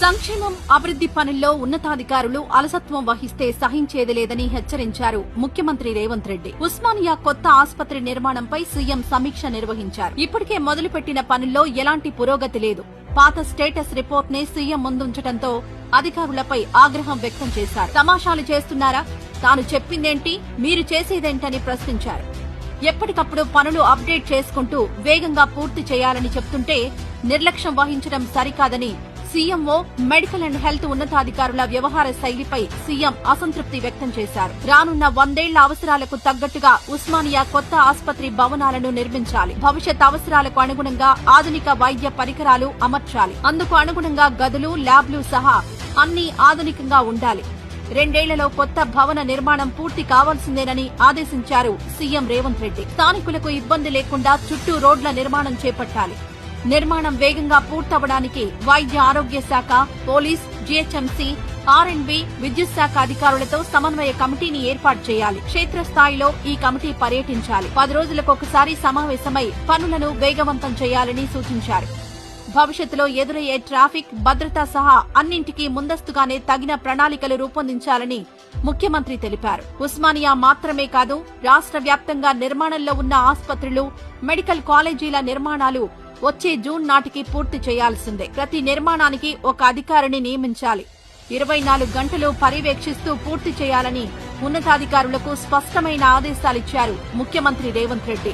సంక్షేమం అభివృద్ధి పనుల్లో ఉన్నతాధికారులు అలసత్వం వహిస్తే సహించేది లేదని హెచ్చరించారు ముఖ్యమంత్రి రేవంత్ రెడ్డి. ఉస్మానియా కొత్త ఆసుపత్రి నిర్మాణంపై సీఎం సమీక్ష నిర్వహించారు. ఇప్పటికే మొదలుపెట్టిన పనుల్లో ఎలాంటి పురోగతి లేదు. పాత స్టేటస్ రిపోర్ట్ నే సీఎం ముందుంచడంతో అధికారులపై ఆగ్రహం వ్యక్తం చేశారు. తమాషాలు చేస్తున్నారా? తాను చెప్పిందేంటి, మీరు చేసేదేంటని ప్రశ్నించారు. ఎప్పటికప్పుడు పనులు అప్డేట్ చేసుకుంటూ వేగంగా పూర్తి చేయాలని చెప్తుంటే నిర్లక్ష్యం వహించడం సరికాదని సీఎంఓ, మెడికల్ అండ్ హెల్త్ ఉన్నతాధికారుల వ్యవహార శైలిపై సీఎం అసంతృప్తి వ్యక్తం చేశారు. రానున్న 100 ఏళ్ల అవసరాలకు తగ్గట్టుగా ఉస్మానియా కొత్త ఆసుపత్రి భవనాలను నిర్మించాలి. భవిష్యత్ అవసరాలకు అనుగుణంగా ఆధునిక వైద్య పరికరాలు అమర్చాలి. అందుకు అనుగుణంగా గదులు, ల్యాబ్లు సహా అన్ని ఆధునికంగా ఉండాలి. 2 ఏళ్లలో కొత్త భవన నిర్మాణం పూర్తి కావాల్సిందేనని ఆదేశించారు సీఎం రేవంత్ రెడ్డి. స్థానికులకు ఇబ్బంది లేకుండా చుట్టూ రోడ్ల నిర్మాణం చేపట్టాలి. నిర్మాణం వేగంగా పూర్తవడానికి వైద్య ఆరోగ్య శాఖ, పోలీస్, జీహెచ్ఎంసీ, ఆర్ఎండ్బి, విద్యుత్ శాఖ అధికారులతో సమన్వయ కమిటీని ఏర్పాటు చేయాలి. క్షేత్రస్థాయిలో ఈ కమిటీ పర్యటించాలి. 10 రోజులకొకసారి సమావేశమై పనులను వేగవంతం చేయాలని సూచించారు. భవిష్యత్తులో ఎదురయ్యే ట్రాఫిక్, భద్రత సహా అన్నింటికీ ముందస్తుగానే తగిన ప్రణాళికలు రూపొందించాలని ముఖ్యమంత్రి తెలిపారు. ఉస్మానియా మాత్రమే కాదు, రాష్ట్ర వ్యాప్తంగా నిర్మాణంలో ఉన్న ఆసుపత్రులు, మెడికల్ కాలేజీల నిర్మాణాలు వచ్చే జూన్ నాటికి పూర్తి చేయాల్సిందే. ప్రతి నిర్మాణానికి ఒక అధికారిని నియమించాలి. 24 గంటలు పర్యవేక్షిస్తూ పూర్తి చేయాలని ఉన్నతాధికారులకు స్పష్టమైన ఆదేశాలిచ్చారు ముఖ్యమంత్రి రేవంత్ రెడ్డి.